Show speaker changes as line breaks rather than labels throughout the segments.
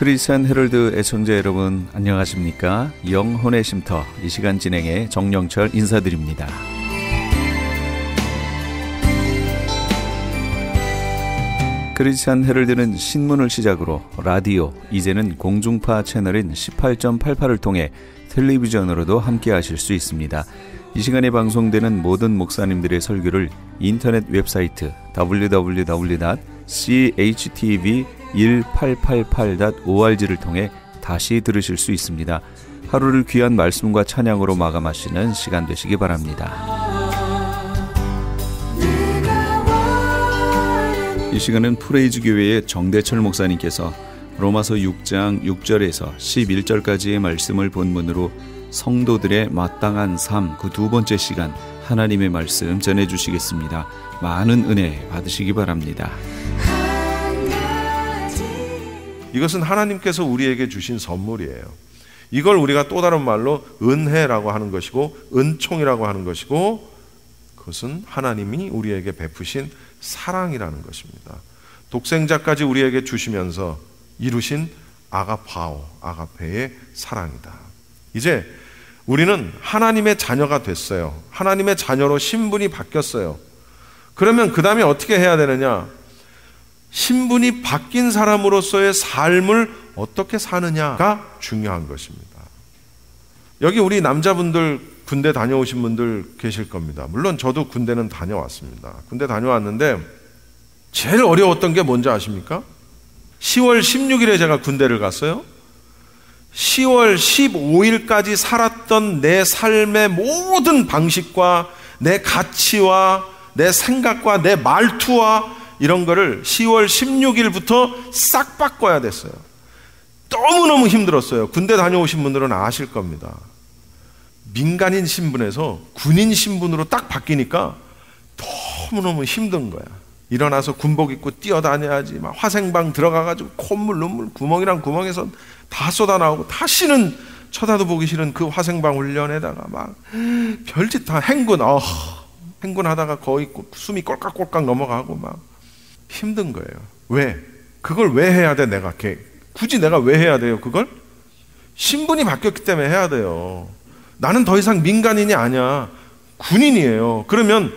크리스천 헤럴드 애청자 여러분 안녕하십니까? 영혼의 쉼터 이 시간 진행의 정영철 인사드립니다. 크리스천 헤럴드는 신문을 시작으로 라디오, 이제는 공중파 채널인 18.88을 통해 텔레비전으로도 함께 하실 수 있습니다. 이 시간에 방송되는 모든 목사님들의 설교를 인터넷 웹사이트 www.chtv1888.org를 통해 다시 들으실 수 있습니다. 하루를 귀한 말씀과 찬양으로 마감하시는 시간 되시기 바랍니다. 이 시간은 프레이즈 교회의 정대철 목사님께서 로마서 6장 6절에서 11절까지의 말씀을 본문으로 성도들의 마땅한 삶, 그 두 번째 시간 하나님의 말씀 전해주시겠습니다. 많은 은혜 받으시기 바랍니다.
이것은 하나님께서 우리에게 주신 선물이에요. 이걸 우리가 또 다른 말로 은혜라고 하는 것이고 은총이라고 하는 것이고, 그것은 하나님이 우리에게 베푸신 사랑이라는 것입니다. 독생자까지 우리에게 주시면서 이루신 아가파오, 아가페의 사랑이다. 이제 우리는 하나님의 자녀가 됐어요. 하나님의 자녀로 신분이 바뀌었어요. 그러면 그 다음에 어떻게 해야 되느냐? 신분이 바뀐 사람으로서의 삶을 어떻게 사느냐가 중요한 것입니다. 여기 우리 남자분들 군대 다녀오신 분들 계실 겁니다. 물론 저도 군대는 다녀왔습니다. 군대 다녀왔는데 제일 어려웠던 게 뭔지 아십니까? 10월 16일에 제가 군대를 갔어요. 10월 15일까지 살았던 내 삶의 모든 방식과 내 가치와 내 생각과 내 말투와 이런 거를 10월 16일부터 싹 바꿔야 됐어요. 너무너무 힘들었어요. 군대 다녀오신 분들은 아실 겁니다. 민간인 신분에서 군인 신분으로 딱 바뀌니까 너무너무 힘든 거야. 일어나서 군복 입고 뛰어다녀야지. 막 화생방 들어가가지고 콧물, 눈물, 구멍이랑 구멍에서 다 쏟아나오고, 다시는 쳐다도 보기 싫은 그 화생방 훈련에다가 막 별짓 다 행군하다가 거의 숨이 꼴깍꼴깍 넘어가고 막 힘든 거예요. 왜? 그걸 왜 해야 돼? 굳이 내가 왜 해야 돼요? 그걸? 신분이 바뀌었기 때문에 해야 돼요. 나는 더 이상 민간인이 아니야. 군인이에요. 그러면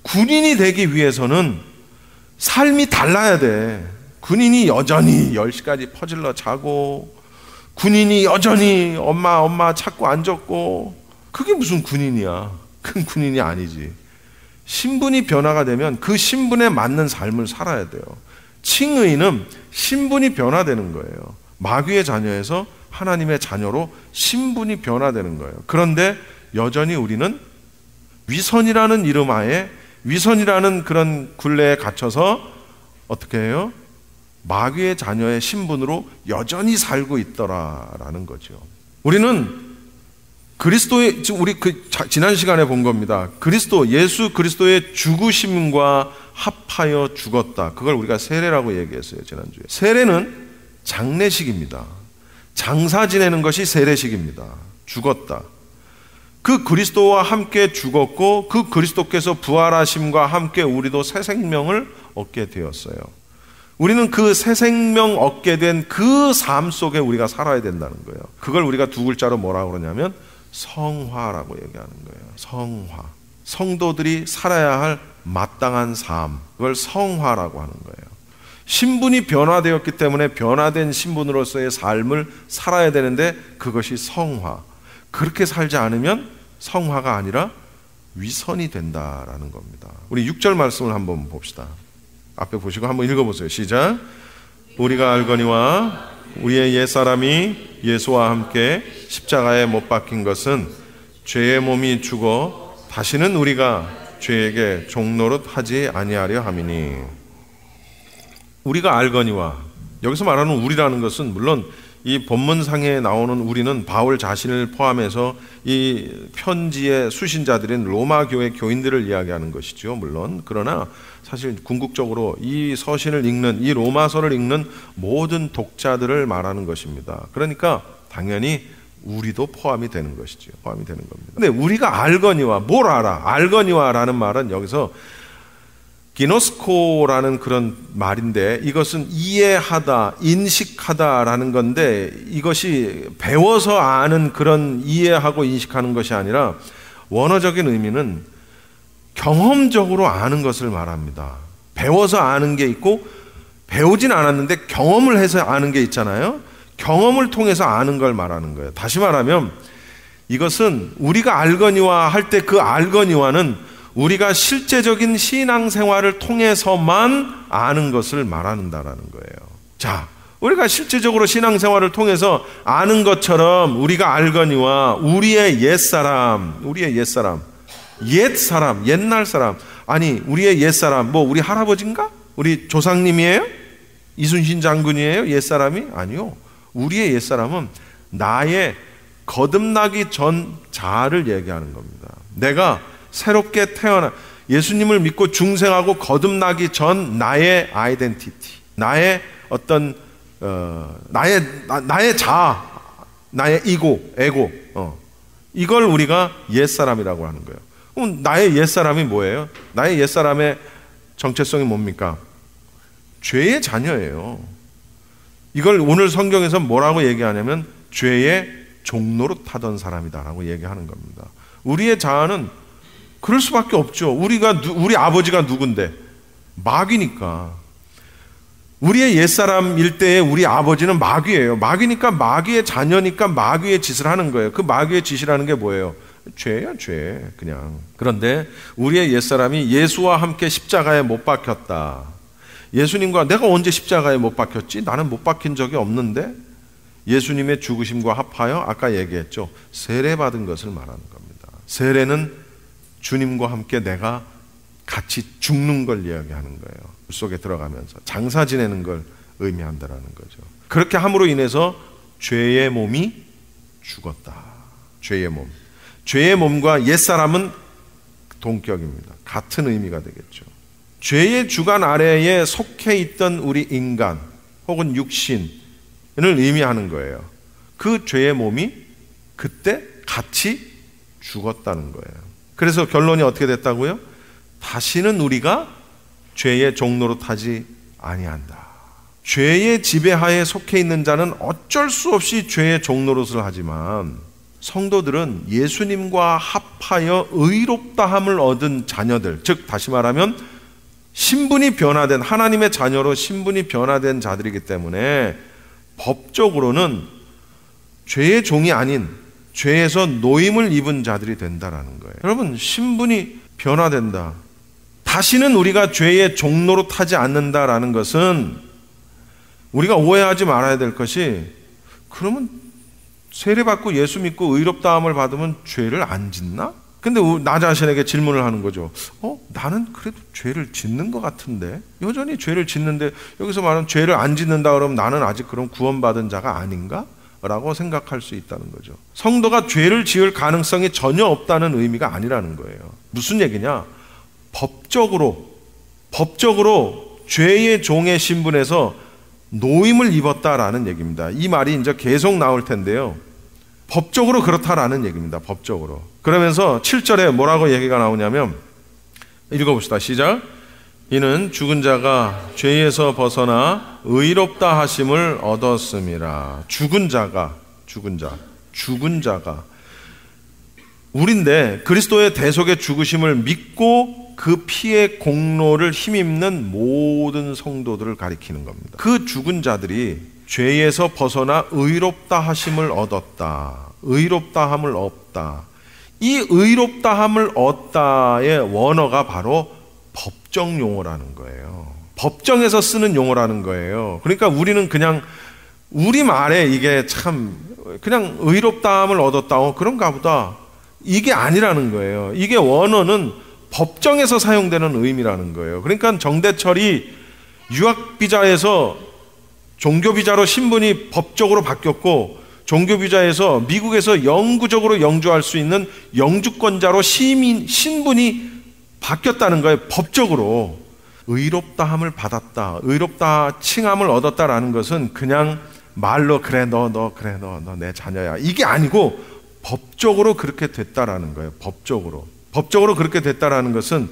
군인이 되기 위해서는 삶이 달라야 돼. 군인이 여전히 10시까지 퍼질러 자고, 군인이 여전히 엄마 찾고 앉았고, 그게 무슨 군인이야. 큰 군인이 아니지. 신분이 변화가 되면 그 신분에 맞는 삶을 살아야 돼요. 칭의는 신분이 변화되는 거예요. 마귀의 자녀에서 하나님의 자녀로 신분이 변화되는 거예요. 그런데 여전히 우리는 위선이라는 이름 하에, 위선이라는 그런 굴레에 갇혀서 어떻게 해요? 마귀의 자녀의 신분으로 여전히 살고 있더라라는 거죠. 우리는 그리스도의, 우리 지난 시간에 본 겁니다. 예수 그리스도의 죽으심과 합하여 죽었다. 그걸 우리가 세례라고 얘기했어요, 지난주에. 세례는 장례식입니다. 장사 지내는 것이 세례식입니다. 죽었다. 그 그리스도와 함께 죽었고, 그 그리스도께서 부활하심과 함께 우리도 새 생명을 얻게 되었어요. 우리는 그 새 생명 얻게 된 그 삶 속에 우리가 살아야 된다는 거예요. 그걸 우리가 두 글자로 뭐라고 그러냐면 성화라고 얘기하는 거예요. 성화. 성도들이 살아야 할 마땅한 삶, 그걸 성화라고 하는 거예요. 신분이 변화되었기 때문에 변화된 신분으로서의 삶을 살아야 되는데, 그것이 성화. 그렇게 살지 않으면 성화가 아니라 위선이 된다라는 겁니다. 우리 6절 말씀을 한번 봅시다. 앞에 보시고 한번 읽어보세요. 시작. 우리가 알거니와 우리의 옛사람이 예수와 함께 십자가에 못 박힌 것은 죄의 몸이 죽어 다시는 우리가 죄에게 종노릇 하지 아니하려 함이니. 우리가 알거니와, 여기서 말하는 우리라는 것은 물론 이 본문상에 나오는 우리는 바울 자신을 포함해서 이 편지의 수신자들인 로마 교회 교인들을 이야기하는 것이죠, 물론. 그러나 사실 궁극적으로 이 서신을 읽는, 이 로마서를 읽는 모든 독자들을 말하는 것입니다. 그러니까 당연히 우리도 포함이 되는 것이죠. 포함이 되는 겁니다. 근데 우리가 알거니와, 뭘 알아? 알거니와라는 말은 여기서 기노스코라는 그런 말인데 이것은 이해하다, 인식하다라는 건데 이것이 배워서 아는 그런 이해하고 인식하는 것이 아니라 원어적인 의미는 경험적으로 아는 것을 말합니다. 배워서 아는 게 있고 배우진 않았는데 경험을 해서 아는 게 있잖아요. 경험을 통해서 아는 걸 말하는 거예요. 다시 말하면 이것은 우리가 알거니와 할 때 그 알거니와는 우리가 실제적인 신앙생활을 통해서만 아는 것을 말한다라는 거예요. 자, 우리가 실제적으로 신앙생활을 통해서 아는 것처럼 우리가 알거니와 우리의 옛사람, 옛날 사람, 아니 우리의 옛사람, 뭐 우리 할아버지인가? 우리 조상님이에요? 이순신 장군이에요? 옛사람이? 아니요. 우리의 옛사람은 나의 거듭나기 전 자아를 얘기하는 겁니다. 내가 새롭게 태어나 예수님을 믿고 중생하고 거듭나기 전 나의 아이덴티티, 나의 어떤 나의 자아, 나의 에고, 이걸 우리가 옛사람이라고 하는 거예요. 그럼 나의 옛사람이 뭐예요? 나의 옛사람의 정체성이 뭡니까? 죄의 자녀예요. 이걸 오늘 성경에서 뭐라고 얘기하냐면 죄의 종노릇 하던 사람이다라고 얘기하는 겁니다. 우리의 자아는 그럴 수밖에 없죠. 우리 아버지가 누군데? 마귀니까. 우리의 옛사람일 때에 우리 아버지는 마귀예요. 마귀니까 마귀의 자녀니까 마귀의 짓을 하는 거예요. 그 마귀의 짓이라는 게 뭐예요? 죄야, 죄. 그냥. 그런데 우리의 옛사람이 예수와 함께 십자가에 못 박혔다. 예수님과 내가 언제 십자가에 못 박혔지? 나는 못 박힌 적이 없는데? 예수님의 죽으심과 합하여 아까 얘기했죠. 세례받은 것을 말하는 겁니다. 세례는 주님과 함께 내가 같이 죽는 걸 이야기하는 거예요. 물 속에 들어가면서 장사 지내는 걸 의미한다라는 거죠. 그렇게 함으로 인해서 죄의 몸이 죽었다. 죄의 몸. 죄의 몸과 옛사람은 동격입니다. 같은 의미가 되겠죠. 죄의 주관 아래에 속해 있던 우리 인간 혹은 육신을 의미하는 거예요. 그 죄의 몸이 그때 같이 죽었다는 거예요. 그래서 결론이 어떻게 됐다고요? 다시는 우리가 죄의 종노릇하지 아니한다. 죄의 지배하에 속해 있는 자는 어쩔 수 없이 죄의 종노릇을 하지만 성도들은 예수님과 합하여 의롭다함을 얻은 자녀들, 즉 다시 말하면 신분이 변화된 하나님의 자녀로 신분이 변화된 자들이기 때문에 법적으로는 죄의 종이 아닌 죄에서 노임을 입은 자들이 된다라는 거예요. 여러분, 신분이 변화된다. 다시는 우리가 죄의 종로로 타지 않는다라는 것은 우리가 오해하지 말아야 될 것이, 그러면 세례받고 예수 믿고 의롭다함을 받으면 죄를 안 짓나? 근데 나 자신에게 질문을 하는 거죠. 나는 그래도 죄를 짓는 것 같은데, 여전히 죄를 짓는데 여기서 말하는 죄를 안 짓는다 그러면 나는 아직 그럼 구원받은 자가 아닌가? 라고 생각할 수 있다는 거죠. 성도가 죄를 지을 가능성이 전혀 없다는 의미가 아니라는 거예요. 무슨 얘기냐? 법적으로 죄의 종의 신분에서 노임을 입었다라는 얘기입니다. 이 말이 이제 계속 나올 텐데요. 법적으로 그렇다라는 얘기입니다. 법적으로. 그러면서 7절에 뭐라고 얘기가 나오냐면, 읽어봅시다. 시작. 이는 죽은 자가 죄에서 벗어나 의롭다 하심을 얻었음이라. 죽은 자가 우린데 그리스도의 대속의 죽으심을 믿고 그 피의 공로를 힘입는 모든 성도들을 가리키는 겁니다. 그 죽은 자들이 죄에서 벗어나 의롭다 하심을 얻었다. 의롭다함을 얻다. 이 의롭다함을 얻다의 원어가 바로 법정 용어라는 거예요. 법정에서 쓰는 용어라는 거예요. 그러니까 우리는 그냥 우리말에 이게 참 그냥 의롭다함을 얻었다, 그런가 보다, 이게 아니라는 거예요. 이게 원어는 법정에서 사용되는 의미라는 거예요. 그러니까 정대철이 유학비자에서 종교비자로 신분이 법적으로 바뀌었고, 종교비자에서 미국에서 영구적으로 영주할 수 있는 영주권자로 신분이 바뀌었다는 거예요. 법적으로. 의롭다함을 받았다, 의롭다 칭함을 얻었다라는 것은 그냥 말로 그래 너 내 자녀야, 이게 아니고 법적으로 그렇게 됐다라는 거예요. 법적으로 그렇게 됐다라는 것은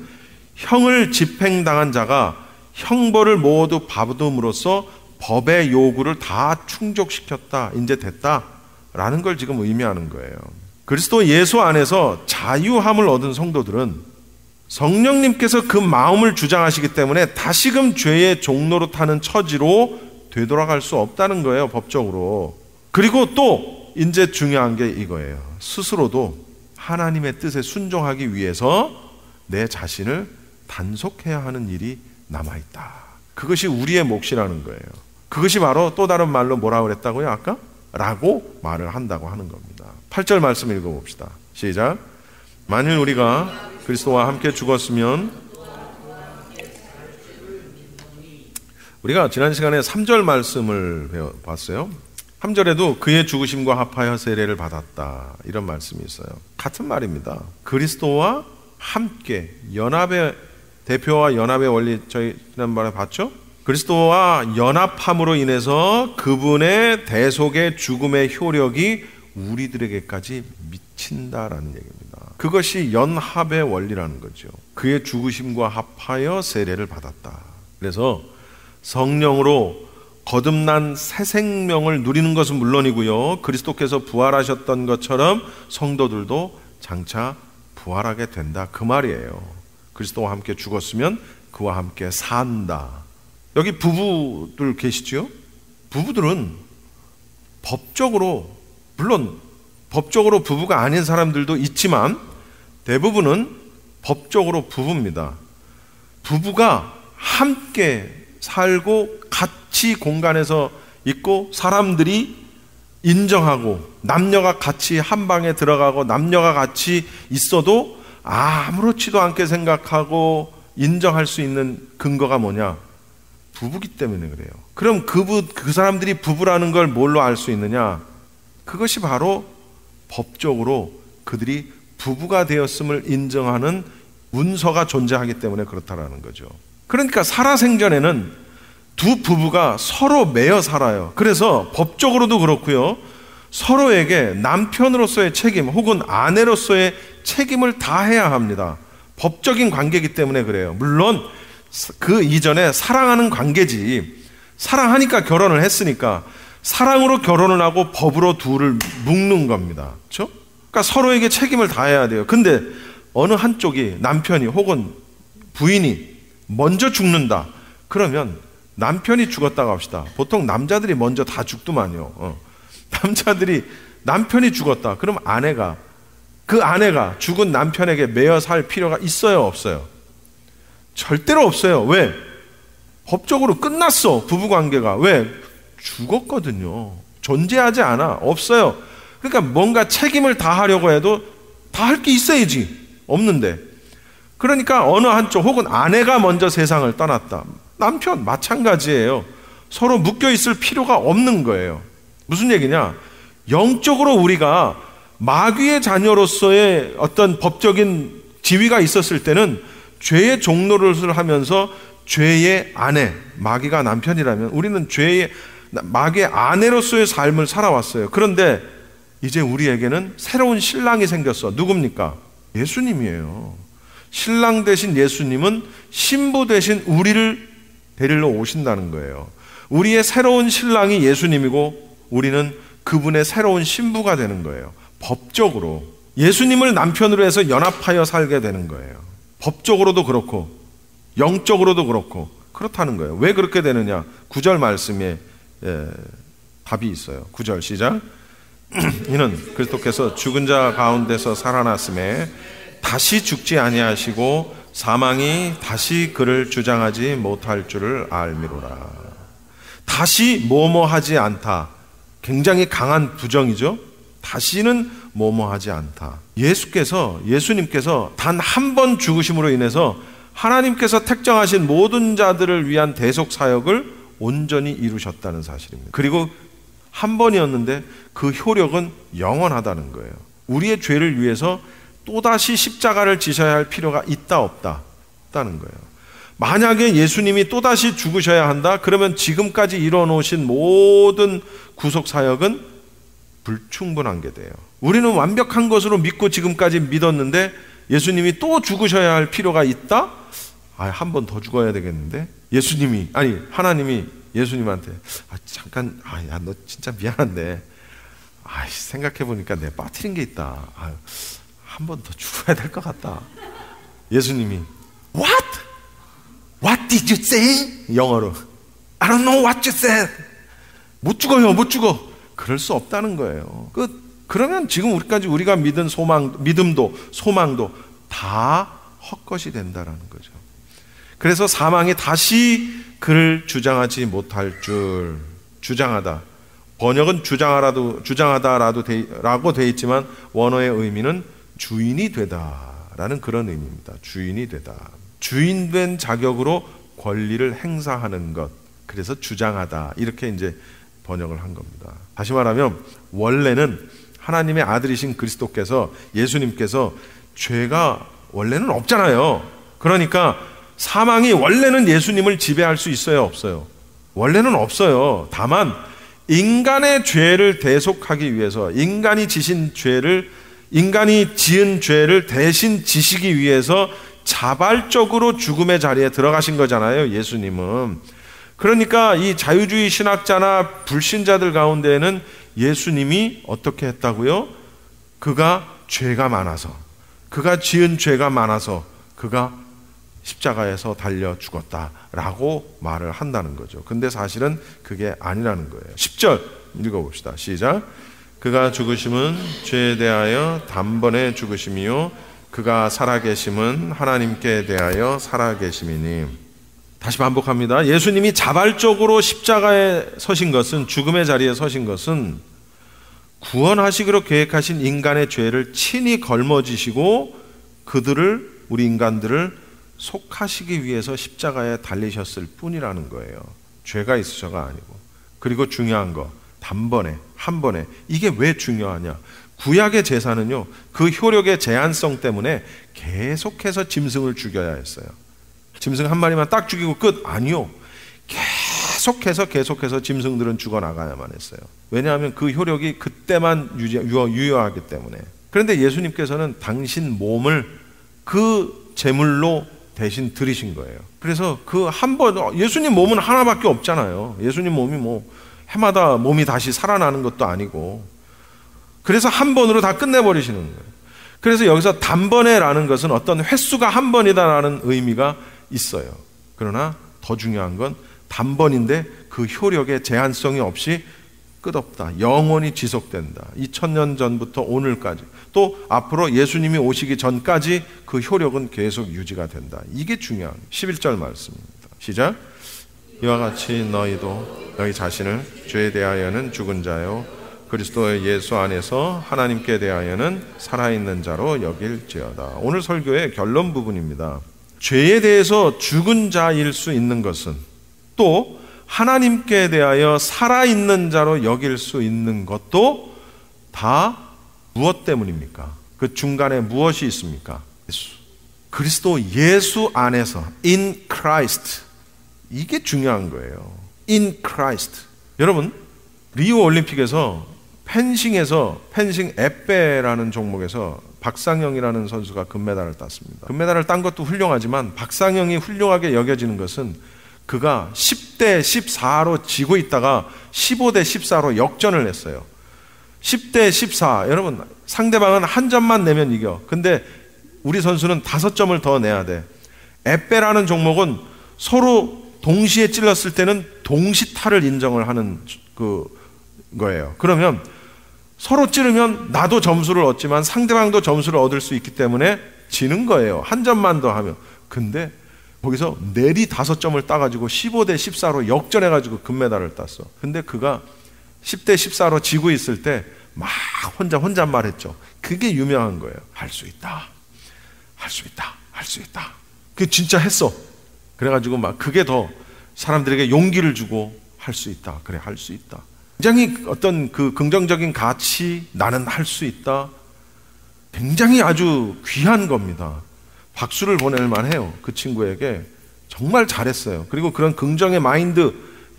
형을 집행당한 자가 형벌을 모두 받음으로써 법의 요구를 다 충족시켰다, 이제 됐다라는 걸 지금 의미하는 거예요. 그리스도 예수 안에서 자유함을 얻은 성도들은 성령님께서 그 마음을 주장하시기 때문에 다시금 죄의 종로로 타는 처지로 되돌아갈 수 없다는 거예요, 법적으로. 그리고 또 이제 중요한 게 이거예요. 스스로도 하나님의 뜻에 순종하기 위해서 내 자신을 단속해야 하는 일이 남아있다. 그것이 우리의 몫이라는 거예요. 그것이 바로 또 다른 말로 뭐라고 그랬다고요, 아까? 라고 말을 한다고 하는 겁니다. 8절 말씀 읽어봅시다. 시작. 만일 우리가 그리스도와 함께 죽었으면, 우리가 지난 시간에 3절 말씀을 봤어요. 3절에도 그의 죽으심과 합하여 세례를 받았다, 이런 말씀이 있어요. 같은 말입니다. 그리스도와 함께 연합의, 대표와 연합의 원리 저희 지난번에 봤죠? 그리스도와 연합함으로 인해서 그분의 대속의 죽음의 효력이 우리들에게까지 미친다라는 얘기입니다. 그것이 연합의 원리라는 거죠. 그의 죽으심과 합하여 세례를 받았다. 그래서 성령으로 거듭난 새 생명을 누리는 것은 물론이고요, 그리스도께서 부활하셨던 것처럼 성도들도 장차 부활하게 된다, 그 말이에요. 그리스도와 함께 죽었으면 그와 함께 산다. 여기 부부들 계시죠? 부부들은 법적으로, 물론 법적으로 부부가 아닌 사람들도 있지만 대부분은 법적으로 부부입니다. 부부가 함께 살고 같이 공간에서 있고 사람들이 인정하고 남녀가 같이 한 방에 들어가고 남녀가 같이 있어도 아무렇지도 않게 생각하고 인정할 수 있는 근거가 뭐냐? 부부기 때문에 그래요. 그럼 그 사람들이 부부라는 걸 뭘로 알 수 있느냐? 그것이 바로 법적으로 그들이 부부가 되었음을 인정하는 문서가 존재하기 때문에 그렇다라는 거죠. 그러니까 살아생전에는 두 부부가 서로 매여 살아요. 그래서 법적으로도 그렇고요, 서로에게 남편으로서의 책임 혹은 아내로서의 책임을 다해야 합니다. 법적인 관계이기 때문에 그래요. 물론 그 이전에 사랑하는 관계지, 사랑하니까 결혼을 했으니까 사랑으로 결혼을 하고 법으로 둘을 묶는 겁니다. 그렇죠? 그러니까 서로에게 책임을 다해야 돼요. 근데 어느 한쪽이, 남편이 혹은 부인이 먼저 죽는다, 그러면 남편이 죽었다고 합시다. 보통 남자들이 먼저 다 죽더만요. 남편이 죽었다, 그럼 그 아내가 죽은 남편에게 매여 살 필요가 있어요, 없어요? 절대로 없어요. 왜? 법적으로 끝났어, 부부관계가. 왜? 죽었거든요. 존재하지 않아. 없어요. 그러니까 뭔가 책임을 다하려고 해도 다 할 게 있어야지. 없는데. 그러니까 어느 한쪽 혹은 아내가 먼저 세상을 떠났다, 남편 마찬가지예요. 서로 묶여 있을 필요가 없는 거예요. 무슨 얘기냐? 영적으로 우리가 마귀의 자녀로서의 어떤 법적인 지위가 있었을 때는 죄의 종노릇을 하면서 죄의 아내, 마귀가 남편이라면 우리는 마귀의 아내로서의 삶을 살아왔어요. 그런데 이제 우리에게는 새로운 신랑이 생겼어. 누굽니까? 예수님이에요. 신랑 대신 예수님은 신부 대신 우리를 데리러 오신다는 거예요. 우리의 새로운 신랑이 예수님이고 우리는 그분의 새로운 신부가 되는 거예요. 법적으로 예수님을 남편으로 해서 연합하여 살게 되는 거예요. 법적으로도 그렇고 영적으로도 그렇고 그렇다는 거예요. 왜 그렇게 되느냐? 9절 말씀에 답이 있어요. 9절 시작. 이는 그리스도께서 죽은 자 가운데서 살아났음에 다시 죽지 아니하시고 사망이 다시 그를 주장하지 못할 줄을 알미로라. 다시 뭐뭐하지 않다. 굉장히 강한 부정이죠. 다시는 뭐뭐하지 않다. 예수님께서 단 한 번 죽으심으로 인해서 하나님께서 택정하신 모든 자들을 위한 대속 사역을 온전히 이루셨다는 사실입니다. 그리고 한 번이었는데 그 효력은 영원하다는 거예요. 우리의 죄를 위해서 또다시 십자가를 지셔야 할 필요가 있다 없다는 거예요. 만약에 예수님이 또다시 죽으셔야 한다, 그러면 지금까지 이뤄놓으신 모든 구속사역은 불충분한 게 돼요. 우리는 완벽한 것으로 믿고 지금까지 믿었는데 예수님이 또 죽으셔야 할 필요가 있다? 한 번 더 죽어야 되겠는데? 하나님이 예수님한테 잠깐, 야, 너 진짜 미안한데 생각해보니까 내가 빠뜨린 게 있다. 한 번 더 죽어야 될 것 같다. 예수님이 What did you say? 영어로 I don't know what you said. 못 죽어. 그럴 수 없다는 거예요. 그러면 지금 우리가 믿은 믿음도 소망도 다 헛것이 된다라는 거죠. 그래서 사망이 다시 그를 주장하지 못할 줄. 주장하다. 번역은 주장하다라고 돼 있지만 원어의 의미는 주인이 되다라는 그런 의미입니다. 주인이 되다. 주인된 자격으로 권리를 행사하는 것. 그래서 주장하다. 이렇게 이제 번역을 한 겁니다. 다시 말하면 원래는 하나님의 아들이신 그리스도께서, 예수님께서 죄가 원래는 없잖아요. 그러니까 사망이 원래는 예수님을 지배할 수 있어요, 없어요? 원래는 없어요. 다만 인간의 죄를 대속하기 위해서, 인간이 지은 죄를 대신 지시기 위해서 자발적으로 죽음의 자리에 들어가신 거잖아요, 예수님은. 그러니까 이 자유주의 신학자나 불신자들 가운데에는 예수님이 어떻게 했다고요? 그가 죄가 많아서, 그가 지은 죄가 많아서 그가 십자가에서 달려 죽었다라고 말을 한다는 거죠. 근데 사실은 그게 아니라는 거예요. 10절 읽어봅시다. 시작. 그가 죽으심은 죄에 대하여 단번에 죽으심이요 그가 살아계심은 하나님께 대하여 살아계심이니. 다시 반복합니다. 예수님이 자발적으로 십자가에 서신 것은, 죽음의 자리에 서신 것은 구원하시기로 계획하신 인간의 죄를 친히 걸머지시고 우리 인간들을 속하시기 위해서 십자가에 달리셨을 뿐이라는 거예요. 죄가 있으셔가 아니고. 그리고 중요한 거, 단번에, 한 번에. 이게 왜 중요하냐? 구약의 제사는요, 그 효력의 제한성 때문에 계속해서 짐승을 죽여야 했어요. 짐승 한 마리만 딱 죽이고 끝? 아니요. 계속해서 짐승들은 죽어나가야만 했어요. 왜냐하면 그 효력이 그때만 유효하기 때문에. 그런데 예수님께서는 당신 몸을 그 제물로 대신 드리신 거예요. 그래서 예수님 몸은 하나밖에 없잖아요. 예수님 몸이 해마다 몸이 다시 살아나는 것도 아니고. 그래서 한 번으로 다 끝내버리시는 거예요. 그래서 여기서 단번에라는 것은 어떤 횟수가 한 번이다라는 의미가 있어요. 그러나 더 중요한 건 단번인데 그 효력의 제한성이 없이 끝없다. 영원히 지속된다. 2000년 전부터 오늘까지, 또 앞으로 예수님이 오시기 전까지 그 효력은 계속 유지가 된다. 이게 중요한 11절 말씀입니다. 시작. 이와 같이 너희도 너희 자신을 죄에 대하여는 죽은 자요 그리스도 예수 안에서 하나님께 대하여는 살아있는 자로 여길지어다. 오늘 설교의 결론 부분입니다. 죄에 대해서 죽은 자일 수 있는 것은, 또 하나님께 대하여 살아있는 자로 여길 수 있는 것도 다 무엇 때문입니까? 그 중간에 무엇이 있습니까? 그리스도 예수 안에서, in Christ. 이게 중요한 거예요. in Christ. 여러분, 리우 올림픽에서 펜싱 에페라는 종목에서 박상영이라는 선수가 금메달을 땄습니다. 금메달을 딴 것도 훌륭하지만 박상영이 훌륭하게 여겨지는 것은 그가 10대 14로 지고 있다가 15대 14로 역전을 했어요. 10대 14. 여러분, 상대방은 한 점만 내면 이겨. 근데 우리 선수는 5점을 더 내야 돼. 에페라는 종목은 서로 동시에 찔렀을 때는 동시타를 인정을 하는 거예요. 그러면 서로 찌르면 나도 점수를 얻지만 상대방도 점수를 얻을 수 있기 때문에 지는 거예요. 한 점만 더 하면. 근데 거기서 내리 5점을 따가지고 15대 14로 역전해가지고 금메달을 땄어. 근데 그가 10대 14로 지고 있을 때 막 혼잣말 했죠. 그게 유명한 거예요. 할 수 있다. 할 수 있다. 할 수 있다. 그게 진짜 했어. 그래가지고 막 그게 더 사람들에게 용기를 주고 할 수 있다. 그래, 할 수 있다. 굉장히 어떤 그 긍정적인 가치, 나는 할 수 있다. 굉장히 아주 귀한 겁니다. 박수를 보낼 만해요. 그 친구에게 정말 잘했어요. 그리고 그런 긍정의 마인드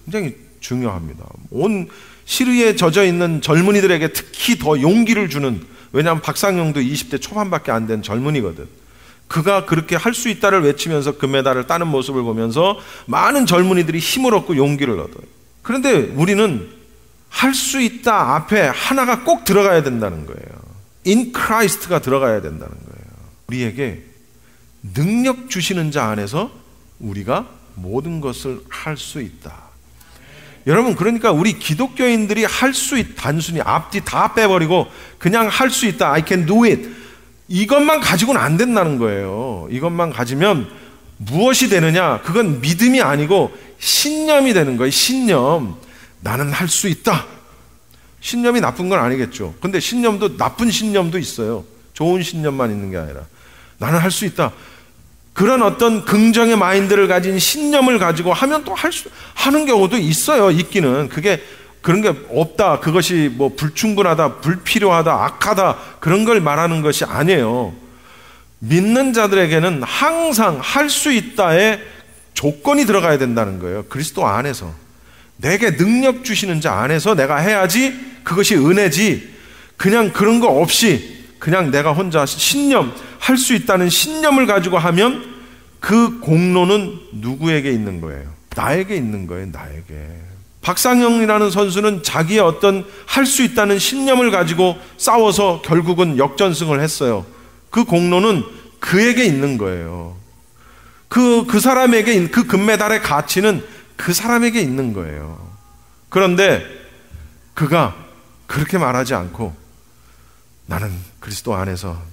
굉장히 중요합니다. 온 시리에 젖어 있는 젊은이들에게 특히 더 용기를 주는, 왜냐하면 박상영도 20대 초반밖에 안 된 젊은이거든. 그가 그렇게 할 수 있다를 외치면서 금메달을 따는 모습을 보면서 많은 젊은이들이 힘을 얻고 용기를 얻어요. 그런데 우리는 할 수 있다 앞에 하나가 꼭 들어가야 된다는 거예요. In Christ가 들어가야 된다는 거예요. 우리에게 능력 주시는 자 안에서 우리가 모든 것을 할 수 있다. 여러분, 그러니까 우리 기독교인들이 할 수 있다, 단순히 앞뒤 다 빼버리고 그냥 할 수 있다, I can do it, 이것만 가지고는 안 된다는 거예요. 이것만 가지면 무엇이 되느냐? 그건 믿음이 아니고 신념이 되는 거예요. 신념. 나는 할 수 있다. 신념이 나쁜 건 아니겠죠. 근데 신념도, 나쁜 신념도 있어요. 좋은 신념만 있는 게 아니라 나는 할 수 있다. 그런 어떤 긍정의 마인드를 가진 신념을 가지고 하면 또 하는 경우도 있어요. 있기는. 그런 게 없다, 그것이 뭐 불충분하다, 불필요하다, 악하다, 그런 걸 말하는 것이 아니에요. 믿는 자들에게는 항상 할 수 있다의 조건이 들어가야 된다는 거예요. 그리스도 안에서. 내게 능력 주시는 자 안에서 내가 해야지 그것이 은혜지, 그냥 그런 거 없이 그냥 내가 혼자 신념, 할 수 있다는 신념을 가지고 하면 그 공로는 누구에게 있는 거예요? 나에게 있는 거예요. 나에게. 박상영이라는 선수는 자기의 어떤 할 수 있다는 신념을 가지고 싸워서 결국은 역전승을 했어요. 그 공로는 그에게 있는 거예요. 그 사람에게, 그 금메달의 가치는 그 사람에게 있는 거예요. 그런데 그가 그렇게 말하지 않고 나는 그리스도 안에서